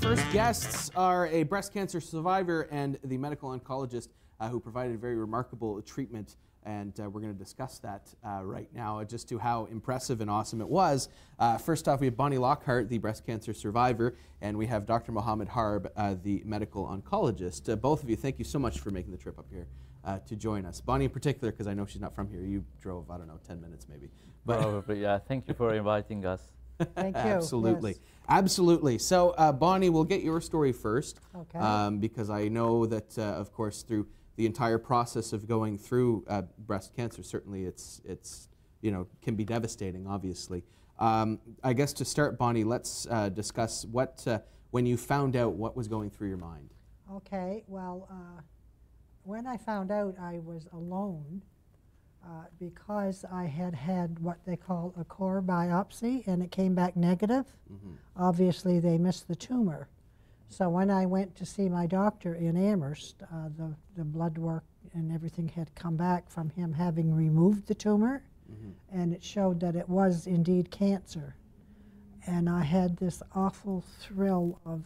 first guests are a breast cancer survivor and the medical oncologist who provided very remarkable treatment, and we're going to discuss that right now, just to how impressive and awesome it was. First off, we have Bonnie Lockhart, the breast cancer survivor, and we have Dr. Mohammed Harb, the medical oncologist. Both of you, thank you so much for making the trip up here to join us. Bonnie in particular, because I know she's not from here. You drove, I don't know, 10 minutes maybe. But probably, yeah. Thank you for inviting us. Thank you. Absolutely. Yes. Absolutely. So, Bonnie, we'll get your story first. Okay. Because I know that, of course, through the entire process of going through breast cancer, certainly it's you know, can be devastating, obviously. I guess to start, Bonnie, let's discuss what, when you found out, what was going through your mind. Okay. Well, when I found out, I was alone because I had had what they call a core biopsy, and it came back negative. Mm-hmm. Obviously, they missed the tumor. So when I went to see my doctor in Amherst, the blood work and everything had come back from him having removed the tumor, Mm-hmm. and it showed that it was indeed cancer. And I had this awful thrill of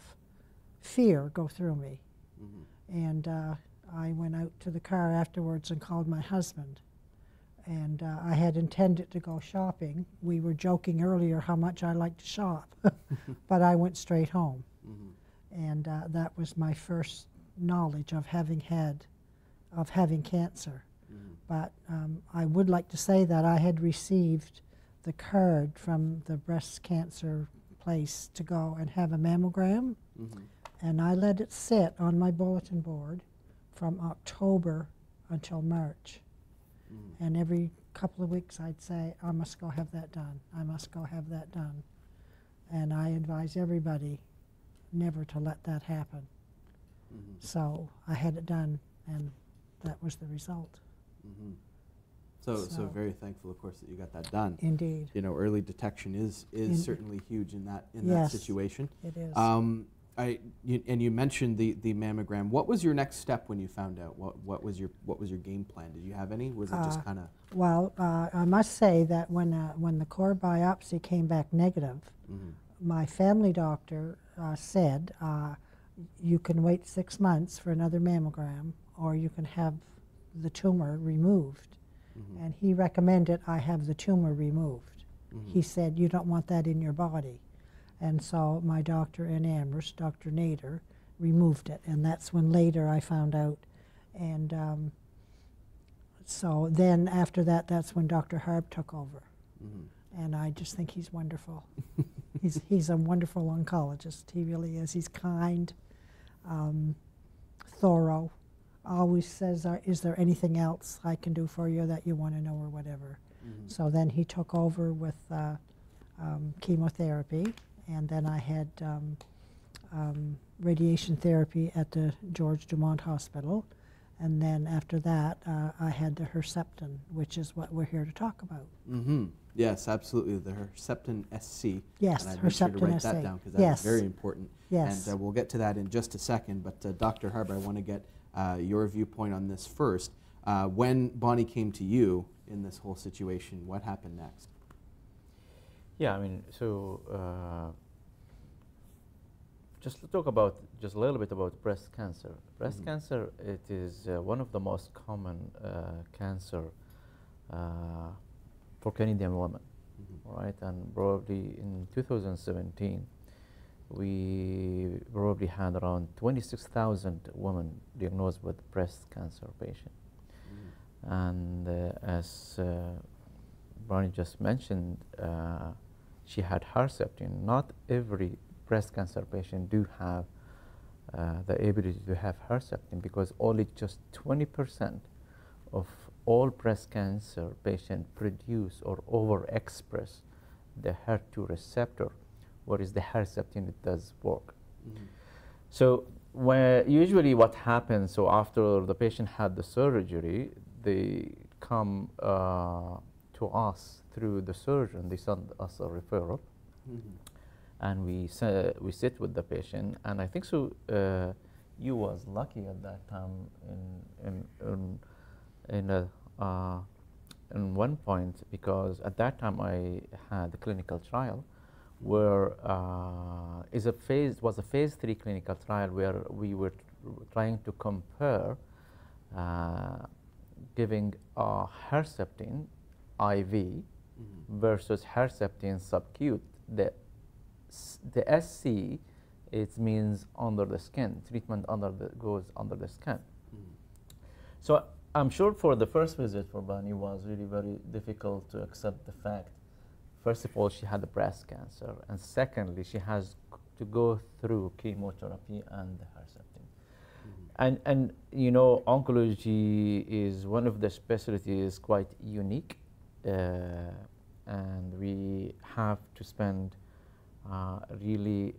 fear go through me. Mm-hmm. And I went out to the car afterwards and called my husband. And I had intended to go shopping. We were joking earlier how much I like to shop, but I went straight home. Mm-hmm. And that was my first knowledge of having cancer. Mm-hmm. But I would like to say that I had received the card from the breast cancer place to go and have a mammogram, Mm-hmm. and I let it sit on my bulletin board from October until March. Mm-hmm. And every couple of weeks I'd say, I must go have that done. I must go have that done. And I advise everybody never to let that happen. Mm-hmm. So I had it done, and that was the result. Mm-hmm. So very thankful, of course, that you got that done. Indeed. You know, early detection is certainly huge in that Yes, situation. It is. And you mentioned the mammogram. What was your next step when you found out? What was your game plan? Did you have any? Was it just kind of? Well, I must say that when the core biopsy came back negative, Mm-hmm. my family doctor said you can wait 6 months for another mammogram, or you can have the tumor removed. Mm-hmm. And he recommended I have the tumor removed. Mm-hmm. He said, you don't want that in your body. And so my doctor in Amherst, Dr. Nader, removed it. And that's when later I found out. And so then after that, that's when Dr. Harb took over. Mm-hmm. And I just think he's wonderful. He's a wonderful oncologist. He really is. He's kind, thorough. Always says, is there anything else I can do for you that you want to know or whatever? Mm-hmm. So then he took over with chemotherapy, and then I had radiation therapy at the George Dumont Hospital, and then after that I had the Herceptin, which is what we're here to talk about. Mm-hmm. Yes, absolutely, the Herceptin SC. Yes, and I'd make sure to Herceptin write that SC. down because that's Yes. very important. Yes. And we'll get to that in just a second. But Dr. Harb, I want to get your viewpoint on this first. When Bonnie came to you in this whole situation, what happened next? Yeah, I mean, so just to talk about just a little bit about breast cancer. Breast Mm-hmm. cancer, it is one of the most common cancer for Canadian women, Mm-hmm. right? And probably in 2017, we probably had around 26,000 women diagnosed with breast cancer patient. Mm-hmm. And as Bonnie just mentioned, she had Herceptin. Not every breast cancer patient do have the ability to have Herceptin, because only just 20% of all breast cancer patients produce or overexpress the HER2 receptor, whereas the Herceptin, it does work. Mm-hmm. So usually what happens, so after the patient had the surgery, they come to us through the surgeon. They send us a referral, Mm-hmm. and we sit with the patient. And I think so. You was lucky at that time in one point, because at that time I had the clinical trial where was a phase 3 clinical trial where we were trying to compare giving Herceptin IV versus Herceptin subcute. The SC, it means under the skin, treatment goes under the skin. So I'm sure for the first visit for Bonnie was really very difficult to accept the fact, first of all, she had a breast cancer, and secondly, she has to go through chemotherapy and the Herceptin. And you know, oncology is one of the specialties quite unique, and we have to spend really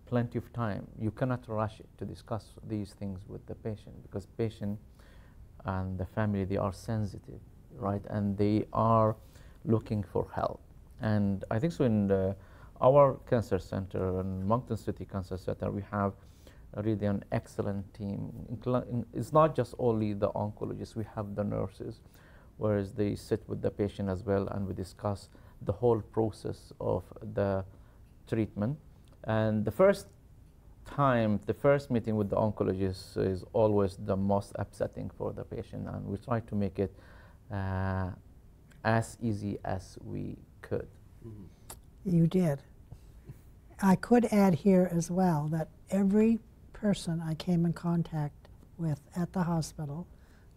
plenty of time. You cannot rush it to discuss these things with the patient, because patient and the family, they are sensitive, right? And they are looking for help. And I think so in our cancer center, in Moncton City Cancer Center, we have really an excellent team. It's not just only the oncologists, we have the nurses, whereas they sit with the patient as well, and we discuss the whole process of the treatment. And the first meeting with the oncologist is always the most upsetting for the patient, and we try to make it as easy as we could. You did. I could add here as well that every person I came in contact with at the hospital,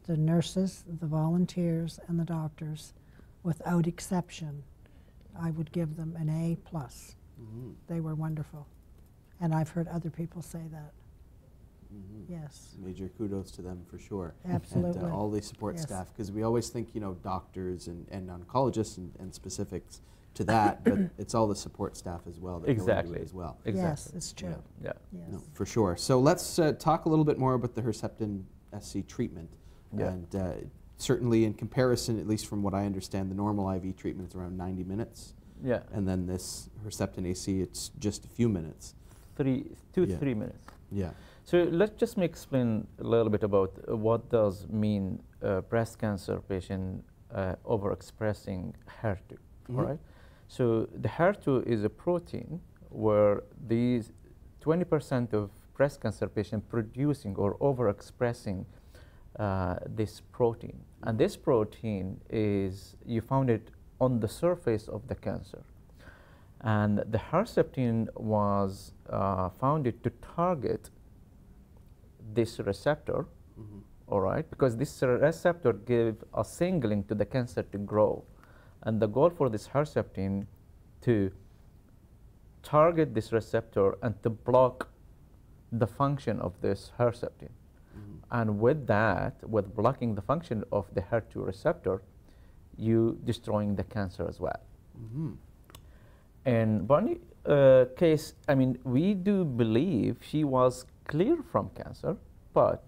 the nurses, the volunteers, and the doctors, without exception, I would give them an A+. They were wonderful. And I've heard other people say that. Yes. Major kudos to them for sure. Absolutely. And all the support staff, because we always think, you know, doctors and oncologists and specifics to that, but it's all the support staff as well that go into it as well. Exactly. Yes, it's true. Yeah. Yes. No, for sure. So let's talk a little bit more about the Herceptin SC treatment. Yeah. And certainly in comparison, at least from what I understand, the normal IV treatment is around 90 minutes. Yeah. And then this Herceptin AC, it's just a few minutes. 2 to 3 minutes. Yeah. So let's just explain a little bit about what does mean breast cancer patient overexpressing HER2, all right? So the HER2 is a protein where these 20% of breast cancer patients producing or overexpressing this protein. And this protein is, you found it on the surface of the cancer. And the Herceptin was founded to target this receptor, all right, because this receptor gives a signaling to the cancer to grow. And the goal for this Herceptin to target this receptor and to block the function of this Herceptin. And with that, with blocking the function of the HER2 receptor, you destroying the cancer as well. In Bonnie's case, I mean, we do believe she was clear from cancer, but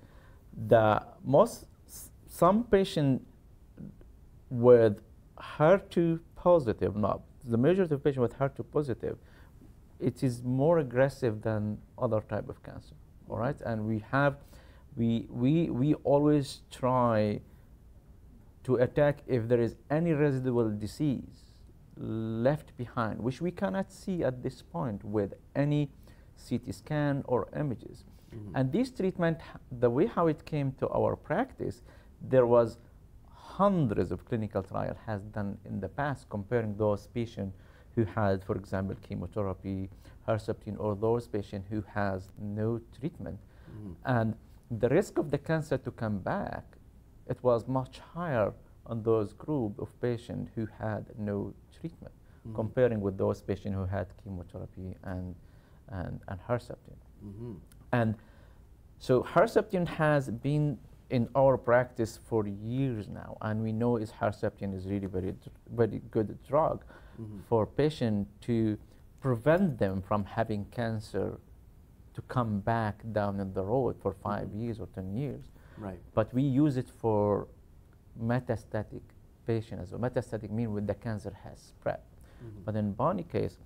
some patient with HER2 positive, not the majority of patients with HER2 positive, it is more aggressive than other type of cancer, all right? And we always try to attack if there is any residual disease left behind, which we cannot see at this point with any CT scan or images. And this treatment, the way how it came to our practice, there was hundreds of clinical trials has done in the past comparing those patients who had, for example, chemotherapy, Herceptin, or those patients who has no treatment. And the risk of the cancer to come back, it was much higher on those group of patients who had no treatment, comparing with those patients who had chemotherapy and Herceptin. And so Herceptin has been in our practice for years now, and we know Herceptin is really very good drug for patients to prevent them from having cancer to come back down in the road for 5 years or 10 years. Right. But we use it for metastatic patients as well. Metastatic means when the cancer has spread. But in Bonnie's case,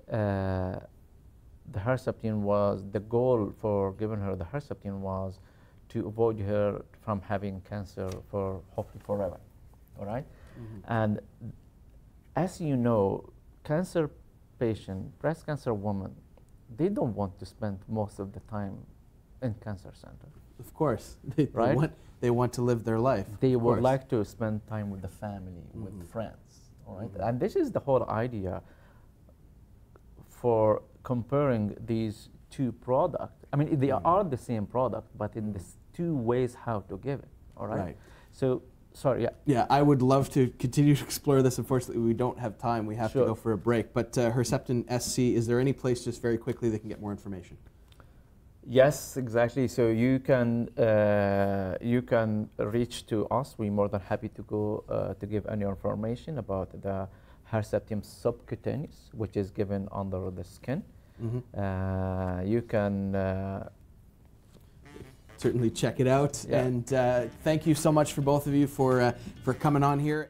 the Herceptin was, the goal for giving her the Herceptin was to avoid her from having cancer for hopefully forever, all right? And as you know, cancer patient, breast cancer women, they don't want to spend most of the time in cancer center. Of course, Right? they want to live their life. They of would course. like to spend time with the family, with friends, all right? And this is the whole idea for comparing these two products. I mean, they are the same product, but in these two ways how to give it, all right? Right. So, sorry, yeah. Yeah, I would love to continue to explore this. Unfortunately, we don't have time. We have to go for a break. But Herceptin SC, is there any place just very quickly they can get more information? Yes, exactly. So you can reach to us. We're more than happy to go to give any information about the Herceptin subcutaneous, which is given under the skin. You can certainly check it out. Yeah. And thank you so much for both of you for coming on here.